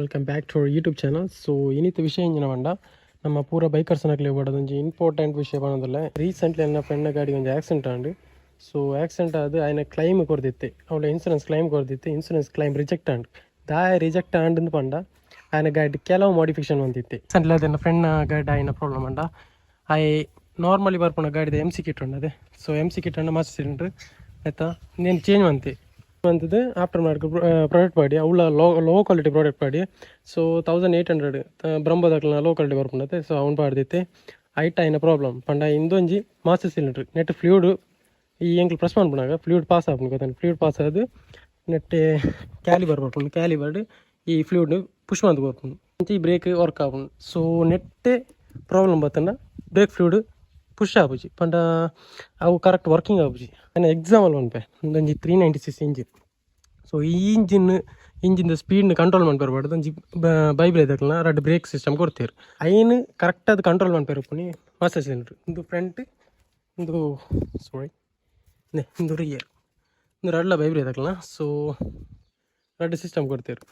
Welcome back to our YouTube channel. So ಇನ್ನಿತ್ತು ವಿಷಯ ಇಂಜಿನ ಬಂಡ ನಮ್ಮ ಪೂರ ಬೈಕರ್ಸ್ನಾಗಲೇ ಓಡೋದೊಂದು ಇಂಪಾರ್ಟೆಂಟ್ ವಿಷಯ ಬಂದಲ್ಲ. ರೀಸೆಂಟ್ಲಿ ನನ್ನ ಫ್ರೆಂಡ್ ಗಾಡಿ ಒಂದು ಆಕ್ಸಿಡೆಂಟ್ ಆಂಡು. ಸೊ ಆಕ್ಸಿಡೆಂಟ್ ಆದ ఆయన ಕ್ಲೈಮ್ ಕೊಡ್ದಿತ್ತೆ, ಅವಳ ಇನ್ಸೂರೆನ್ಸ್ ಕ್ಲೈಮ್ ಕೊಡ್ದಿತ್ತೆ. ಇನ್ಸೂರೆನ್ಸ್ ಕ್ಲೈಮ್ ರಿಜೆಕ್ಟ್ ಆಂಡು ದಾಯ ರಿಜೆಕ್ಟ್ ಆಂಡು ಪಂಡ ఆయన ಗಾಡಿ ಕೆಲವು ಮಾಡಿಫಿಕೇಶನ್ ಬಂದಿತ್ತೆ. ರೀಸೆಂಟ್ಲಿ ಅದು ನನ್ನ ಫ್ರೆಂಡ್ ಗಾಡಿ ఆయన ಪ್ರಾಬ್ಲಮ್ ಅಂಡ ಆಯ್ ನಾರ್ಮಲಿ ಬರ್ಪುಣ ಗಾಡಿದ MC ಕಿಟ್ ಉಂಡದೆ. ಸೊ MC ಕಿಟ್ ಅಂಡ ಮಾರ್ಚಿಸಿಂಡ್ರು ಆಯ್ತಾ, నేను ಚೇಂಜ್ ಅಂತೆ ಬಂದದ್ದು ಆಫ್ಟರ್ ಮಾರ್ಕೆಟ್ ಪ್ರಾಡಕ್ಟ್ ಪಾಡಿ ಅವಳ ಲೋ ಕ್ವಾಲಿಟಿ ಪ್ರಾಡಕ್ಟ್ ಪಾಡಿ. ಸೊ 1800 ಬ್ರಂಬೋದಕ್ಲ ಲೋ ಕ್ವಾಲಿಟಿ ಬರ್ಪುಂಡತೆ. ಸೊ ಅವ್ನು ಪಾಡ್ದಿತ್ತೆ ಐಟ ಆಯ್ನ ಪ್ರಾಬ್ಲಮ್ ಪಂಡ ಇಂದೊಂಜಿ ಮಾಸ್ಟರ್ ಸಿಲಿಂಡ್ರ್ ನೆಟ್ ಫ್ಲೂಯ್ಡ್ ಈ ಎಂಕ್ಲು ಪ್ರೆಸ್ ಮಾಡ್ಬಿಡಾಗ ಫ್ಲೂಯ್ಡ್ ಪಾಸ್ ಆಪುಂಡು ಗೊತ್ತಾನೆ. ಫ್ಲೂಯ್ಡ್ ಪಾಸ್ ಆದು ನೆಟ್ಟೆ ಕ್ಯಾಲಿಬರ್ ಬರ್ಪುಂಡು. ಕ್ಯಾಲಿಬರ್ಡ್ ಈ ಫ್ಲೂಯ್ಡ್ ಪುಷ್ ಮಂತ್ ಬರ್ಪುಂಡು ಈ ಬ್ರೇಕ್ ವರ್ಕ್ ಆಪುಂಡು. ಸೊ ನೆಟ್ಟೆ ಪ್ರಾಬ್ಲಮ್ ಬತ್ತಂಡ ಬ್ರೇಕ್ ಫ್ಲೂಯ್ಡ್ ಪುಷ್ ಆಪುಜಿ ಪಂಡ ಅವು ಕರೆಕ್ಟ್ ವರ್ಕಿಂಗ್ ಆಪುಜಿ. ನಾನು ಎಕ್ಸಾಂಪಲ್ ಒನ್ಪೆ ಒಂದೊಂಜಿ 396 ಇಂಜಿನ್. ಸೊ ಈ ಇಂಜಿನ್ ಸ್ಪೀಡ್ನ ಕಂಟ್ರೋಲ್ ಮಾಡ್ಬಾರ್ದು. ಒಂಜಿ ಬೈಬಲ್ ಇದಕ್ಲ ರಡ್ ಬ್ರೇಕ್ ಸಿಸ್ಟಮ್ ಕೊಡ್ತೀರಿ ಐನು ಕರೆಕ್ಟಾದ ಕಂಟ್ರೋಲ್ ಮಾಡ್ಪೇರಪ್ಪನಿ ಮಾಸ್ಟರ್ ಸಿಲಿಂಡ್ರ್. ಒಂದು ಫ್ರಂಟ್ ಒಂದು ಒಂದು ರಿಯರ್ ಒಂದು ರಡ್ಲ ಬೈಬಲ್ ಇದಕ್ಲ. ಸೊ ರಡ್ ಸಿಸ್ಟಮ್ ಕೊಡ್ತೀರಿ.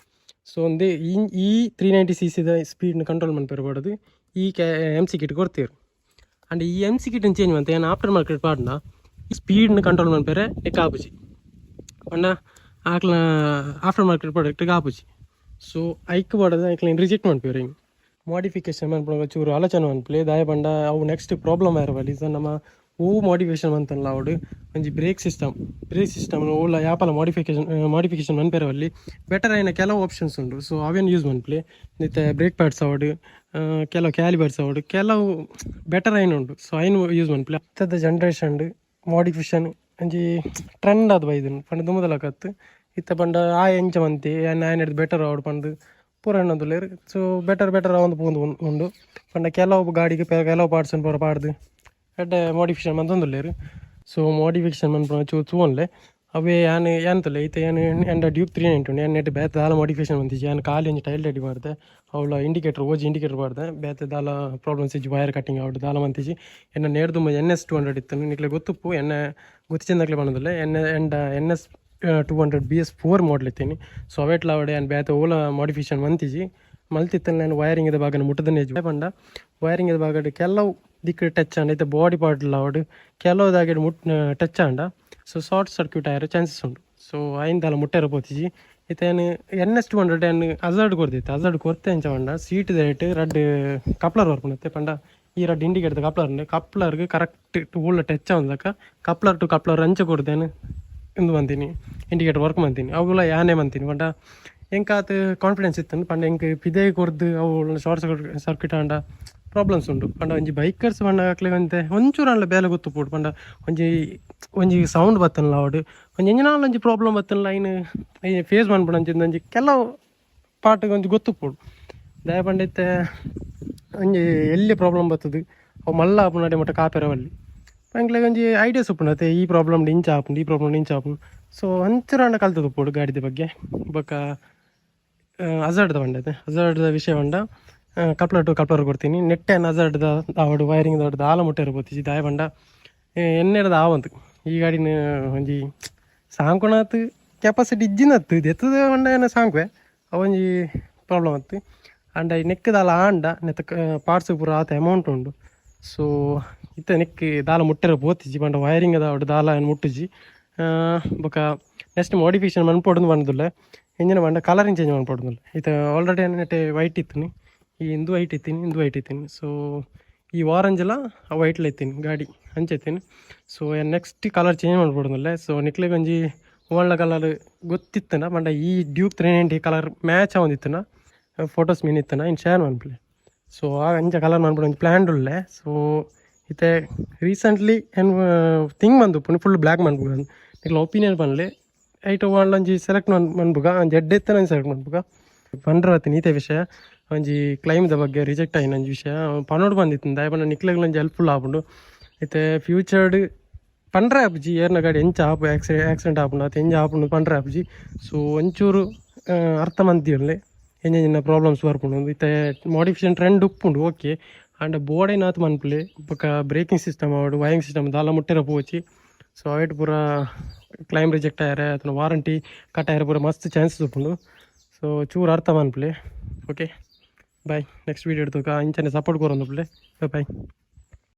ಸೊ ಒಂದು ಈ 390cc ಸ್ಪೀಡ್ನ ಕಂಟ್ರೋಲ್ ಮಾಡ್ಪೇರಬಾರ್ದು ಈ MC ಕಿಟ್ ಕೊಡ್ತೀರಿ. ಅಂಡ್ ಈ MC ಕಿಟನ್ನು ಚೇಂಜ್ ಮಾಡ್ತೆ ಏನು ಆಫ್ಟರ್ ಮಾರ್ಕೆಟ್ ಪಾಡ್ನ ಈ ಸ್ಪೀಡ್ನ ಕಂಟ್ರೋಲ್ ಮಾಡ್ಪೇರೆ ಎಕ್ಕ ಆಪುಜಿ ಪಂಡ ಆಕ್ಲ ಆಫ್ಟರ್ ಮಾರ್ಕೆಟ್ ಪ್ರಾಡಕ್ಟ್ಗೆ ಆಪುಜಿ. ಸೊ ಐಕ್ ಪಾಡೋದು ಐಕ್ಲ ರಿಜೆಕ್ಟ್ ಮಾಡ್ಪೇರು. ಹಿಂಗೆ ಮಾಡಿಫಿಕೇಶನ್ ಮಾಡ್ಬಿಡೋ ಚೂರು ಆಲೋಚನೆ ಅನ್ಪ್ಲೆ ದಾಯ ಪಂಡ ಅವು ನೆಕ್ಸ್ಟ್ ಪ್ರಾಬ್ಲಮ್ ಆಯಿರವಲ್ಲಿ ಸರ್ ನಮ್ಮ ಮಾಡಿಫಿಕೇಶನ್ ಅಂತಲ್ಲ ಅವಡು ಒಂಜಿ ಬ್ರೇಕ್ ಸಿಸ್ಟಮ್ ಓಲ ಯಾಪಲ ಮಾಡಿಫಿಕೇಶನ್ ಮನ್ಪೇರವಲ್ಲಿ ಬೆಟರ್ ಆಯ್ನ ಕೆಲವು ಆಪ್ಷನ್ಸ್ ಉಂಡು. ಸೊ ಅವೇನು ಯೂಸ್ ಮನ್ಪ್ಲೆ ಮತ್ತು ಬ್ರೇಕ್ ಪ್ಯಾಡ್ಸ್ ಅವಡು ಕೆಲವು ಕ್ಯಾಲಿಬರ್ಸ್ ಅವಡು ಕೆಲವು ಬೆಟರ್ ಆಯ್ನ ಉಂಡು. ಸೊ ಐನು ಯೂಸ್ ಮನ್ಪ್ಲೆ ಹತ್ತದ ಜನ್ರೇಷನ್ ಮಾಡಿಫಿಕೇಶನ್ ಒಂಜಿ ಟ್ರೆಂಡ್ ಅದು ಬೈದನು ಪಂಡ ದುಮ್ಮದಲಕತ್ತು ಇತ್ತ ಪಂಡ ಆ ಎಂಚ ಮಂತಿ ಆಯ್ನ ಬೆಟರ್ ಅವಡು ಪಂಡು ಪೂರ ಎಣ್ಣದುಲ್ಲೇರು. ಸೊ ಬೆಟರ್ ಅವಂದು ಪೂಂದು ಉಂಡು ಪಂಡ ಕೆಲವು ಗಾಡಿಗೆ ಕೆಲವು ಪಾರ್ಟ್ಸ್ ಪೂರ ಪಾಡ್ದು ಎಡ್ಡೆ ಮಾಡಿಫಿಕೇಶನ್ ಮಂತೊಂದುಲ್ಲೇರು. ಸೊ ಮಾಡಿಫಿಕೇಶನ್ ಮನ್ಪುನ ಚೂನ್ಲೆ ಅವೇ ಯಾನ್ ತೊಲೆ ಈತ ಏನು ಎಂಡ ಡ್ಯೂಕ್ 390 ಉಂಡು ನೆಟ್ಟು ಬೇತೆ ದಾಲ ಮಾಡಿಫಿಕೇಶನ್ ಬಂದಿಜಿ. ನಾನು ಖಾಲಿ ಒಂಜಿ ಟೈಲ್ ರೆಡಿ ಮಾಡಿದೆ ಅವಳ ಇಂಡಿಕೇಟರ್ ಮಾಡಿದೆ ಬೇತೆ ದಾಲ ಪ್ರಾಬ್ಲಮ್ಸ್ ಇಜ್ಜಿ ವೈರ್ ಕಟ್ಟಿಂಗ್ ಅವಡು ದಾಲ ಮಂತಿಜಿ ಎನ್ನ ನೇರ್ದು NS 200 ಇತ್ತು ನಿಕ್ಲೆ ಗೊತ್ತುಪ್ಪು ಎಣ್ಣೆ ಗೊತ್ತಿಚಂದಕ್ಲೆ ಬಂದಲ್ಲ NS 200 BS4 ಮಾಡಲ್ ಇತ್ತೀನಿ. ಸೊ ಅವೇಟ್ಲ ಅವಡೆ ಏನು ಬೇತೆ ಓಲ ಮಾಡಿಫಿಕೇಶನ್ ಮಂತಿಜಿ ಮಲ್ತಿತ್ತಲ್ಲಿ ನಾನು ವೈರಿಂಗ್ ಭಾಗನ ಮುಟ್ಟದನ್ನೇ ಪಂಡ ವೈರಿಂಗ್ ಭಾಗ ಕೆಲವು ದಿಕ್ಕು ಟಚ್ ಆಂಡ ಇತ್ತೆ ಬಾಡಿ ಪಾರ್ಟ್ಲ ಅವಡು ಕೆಲವುದಾಗಿ ಟಚ್ ಆಂಡ. ಸೊ ಶಾರ್ಟ್ ಸರ್ಕ್ಯೂಟ್ ಆಯಿರೋ ಚಾನ್ಸಸ್ ಉಂಟು. ಸೊ ಐಂದಲ ಮುಟ್ಟೆರ ಪೋತಿಜಿ ಇತ್ತೇನು NS 200 ಏನು ಅಜರ್ಡ್ ಕೊಡ್ದಿತ್ತು. ಅಜರ್ಡ್ ಕೊರ್ತೆ ಎಂಚ ಪಂಡ ಸೀಟ್ ರೇಟ್ ರಡ್ ಕಪ್ಲರ್ ಬರ್ಪುಣತ್ತೆ ಪಂಡ ಈ ರಡ್ ಇಂಡಿಕೇಟರ್ ಕಪ್ಲರ್ಗೆ ಕರೆಕ್ಟ್ ಉಳ್ಳ ಟಚ್ ಆಂದಕ ಕಪ್ಲರ್ ಟು ಕಪ್ಲರ್ ಅಂಚೆ ಕೊಡ್ತೇನೆ ಇಂದು ಬಂತೀನಿ ಇಂಡಿಕೇಟರ್ ವರ್ಕ್ ಮಾಡ್ತೀನಿ ಅವುಗಳ ಯಾನೇ ಬಂತೀನಿ ಪಂಡ ಎಂಕಾತ ಕಾನ್ಫಿಡೆನ್ಸ್ ಇತ್ತು ಪಂಡ ಎಂಕ್ ಪಿದೇ ಕೊರ್ದು ಅವು ಶಾರ್ಟ್ ಸರ್ಕ್ಯೂಟ್ ಆಂಡ ಪ್ರಾಬ್ಲಮ್ಸ್ ಉಂಟು ಪಂಡ ಒಂಜಿ ಬೈಕರ್ಸ್ ಪಂಡ ಹಾಕ್ಲಿಕ್ಕಂತೆ ಒಂಚೂರು ಅಲ್ಲ ಬೇಲೆ ಗೊತ್ತು ಪೋಡು ಪಂಡ ಒಂಜಿ ಸೌಂಡ್ ಬತ್ತನಲ್ಲ ಅವಡು ಎಂಜಿನಾಲ್ ಒಂಜಿ ಪ್ರಾಬ್ಲಮ್ ಬತ್ತನಲ್ಲ ಐನು ಫೇಸ್ ಮಾಡ್ಬಿಡ ಒಂಜಿ ಕೆಲವು ಪಾರ್ಟಿಗೆ ಒಂಜಿ ಗೊತ್ತು ಪೋಡು ದಯ ಪಂಡೈತೆ ಒಂಜಿ ಎಲ್ಲಿ ಪ್ರಾಬ್ಲಮ್ ಬರ್ತದೆ ಅವು ಮಲ್ಲ ಆಪುಂಡು ನಡೆ ಮಟ್ಟ ಕಾಪೆರವಲ್ಲಿ ಅಂಕ್ಲೆಗ್ ಒಂಜಿ ಐಡಿಯಾಸ್ ಉಪ್ಪುಂಡು ಈ ಪ್ರಾಬ್ಲಮ್ ಇಂಚ ಆಪುಂಡು ಈ ಪ್ರಾಬ್ಲಮ್ ಇಂಚ ಆಪುಂಡು. ಸೊ ಒಂಚೂರು ಕಲ್ತದ ಪೋಡು ಗಾಡಿದ ಬಗ್ಗೆ ಬೊಕ್ಕ ಅಜರ್ಡ್ದ ಪಂಡೈತೆ ಅಜರ್ಡ್ದ ವಿಷಯ ಪಂಡ ಕಪ್ಲರ್ ಟು ಕಪ್ಲರ್ ಕೊಡ್ತೀನಿ ನೆಟ್ಟೆ ಅಜರ್ಡ್ದ ಅವಡು ವೈರಿಂಗ್ ದೊಡ್ಡದು ಆಲ ಮುಟ್ಟೆರ ಪೋತಿಜಿ ದಾಯ ಪಂಡ ಎಣ್ಣೆರದ ಆವಂತು ಈ ಗಾಡಿನ ಒಂಜಿ ಸಾಂಕೊಣತ್ತು ಕೆಪಾಸಿಟಿ ಇಜ್ಜಿನತ್ತು ಇದು ಎತ್ತದ ಪಂಡ ಏನೋ ಸಾಂಕ್ವೆ ಅವೊಂಜಿ ಪ್ರಾಬ್ಲಮ್ ಆಯ್ತು ಅಂಡ ನೆಕ್ಕದಾಲ ಆಂಡ ನೆತ್ತ ಪಾರ್ಟ್ಸ್ ಪೂರ ಆತ ಅಮೌಂಟ್ ಉಂಡು. ಸೊ ಇತ್ತ ನೆಕ್ ದಾಲ ಮುಟ್ಟೆರ ಪೋತಿಜಿ ಪಂಡ ವೈರಿಂಗ್ ಅವಡು ದಾಲ ಏನು ಮುಟ್ಟುಜಿ ಬೊಕ್ಕ ನೆಕ್ಸ್ಟ್ ಮಾಡಿಫಿಕೇಶನ್ ಮನ್ಪೊಡು ಬಂದಿಲ್ಲ ಎಂಜಿನ ಪಂಡ ಕಲರಿಂಗ್ ಚೇಂಜ್ ಮನ್ಪೊಡುದಿಲ್ಲ ಇತ್ತ ಆಲ್ರೆಡಿ ನೆಟ್ಟೆ ವೈಟ್ ಇತ್ತು ಈ ಇಂದು ವೈಟ್ ಇತ್ತೀನಿ. ಸೊ ಈ ಆರೆಂಜೆಲ್ಲ ವೈಟ್ಲ ಇತ್ತೀನಿ ಗಾಡಿ ಹಂಚೈತೀನಿ. ಸೊ ನೆಕ್ಸ್ಟ್ ಕಲರ್ ಚೇಂಜ್ ಮಾಡ್ಬಿಡೋದಿಲ್ಲ. ಸೊ ನಿಕ್ಲಿಗೆ ಒಂಜಿ ಒಳ್ಳೆ ಕಲರ್ ಗೊತ್ತಿತ್ತನ ಪಂಡ ಈ ಡ್ಯೂಕ್ 390 ಕಲರ್ ಮ್ಯಾಚ್ ಆವಂದಿತ್ತನ ಫೋಟೋಸ್ ಮೀನ್ ಇತ್ತನ ಇನ್ನು ಶೇರ್ ಮಾಡ್ಬಿಡಿ. ಸೊ ಆ ಅಂಚ ಕಲರ್ ಮಾಡ್ಬಿಡೋ ಒಂದು ಪ್ಲ್ಯಾನ್ ಉಳ್ಳೆ. ಸೊ ಇತ್ತೆ ರೀಸೆಂಟ್ಲಿ ಏನು ಥಿಂಗ್ ಬಂದು ಫುಲ್ ಬ್ಲ್ಯಾಕ್ ಮಾಡ್ಬೇಕು ನಿಕ್ಲ ಒಪಿನಿಯನ್ ಪನ್ಲೆ ಐಟು ಒಂಜಿ ಸೆಲೆಕ್ಟ್ ಮನ್ಬುಗ ಒಂದು ಎಡ್ಡೆ ಇತ್ತು ನಾನು ಸೆಲೆಕ್ಟ್ ಮಾಡ್ಬುಗ ಪಂಡ್ರವತ್ತೀನಿ ಈತೆ ವಿಷಯ ಒಂಜಿ ಕ್ಲೈಮ್ದ ಬಗ್ಗೆ ರಿಜೆಕ್ಟ್ ಆಯ್ನ ಒಂಜಿ ವಿಷಯ ಪನೋಡು ಬಂದಿತ್ತು ದಯ ಪಂಡ ನಿಕ್ಲೆಗ್ ಒಂಜಿ ಹೆಲ್ಪ್ಫುಲ್ ಆಪುಂಡು. ಇತ್ತೆ ಫ್ಯೂಚರ್ಡ್ ಪಂಡ್ರೆ ಆಪುಜಿ ಏರ್ನ ಗಾಡಿ ಎಂಚ ಆಪು ಆಕ್ಸಿಡೆಂಟ್ ಆಪುಂಡು ಅದು ಎಂಜ ಆಪುಂಡು ಪಂಡ್ರೆ ಆಪುಜಿ. ಸೊ ಒಂಚೂರು ಅರ್ಥ ಮಂತಿಯಲ್ಲೇ ಎಂಜಿನ ಪ್ರಾಬ್ಲಮ್ಸ್ ಬರ್ಪುಂಡು ಇತ್ತೆ ಮಾಡಿಫಿಕೇಶನ್ ಟ್ರೆಂಡ್ ಉಪ್ಪುಂಡು ಓಕೆ ಅಂಡ್ ಬೋರ್ಡೇನಾತು ಮನ್ಪುಲೆ ಬೊಕ್ಕ ಬ್ರೇಕಿಂಗ್ ಸಿಸ್ಟಮ್ ಅವಡು ವೈರಿಂಗ್ ಸಿಸ್ಟಮ್ ದಾಲ ಮುಟ್ಟೆರ ಪೋಚಿ. ಸೊ ಅವೇಟ್ ಪೂರ ಕ್ಲೈಮ್ ರಿಜೆಕ್ಟ್ ಆಯ್ರೆ ಅಥವಾ ವಾರಂಟಿ ಕಟ್ ಆಯ್ರೆ ಪೂರ ಮಸ್ತ್ ಚಾನ್ಸಸ್ ಉಪ್ಪುಂಡು. ಸೊ ಚೂರು ಅರ್ಥ ಮನ್ಪುಲೆ ಓಕೆ ಬಾಯ್ ನೆಕ್ಸ್ಟ್ ವೀಡಿಯೋ ಇಡ್ತೋಕ ಇಂಚನೆ ಸಪೋರ್ಟ್ ಕೊರೊಂದು ಪ್ಲೇ ಬಾಯ್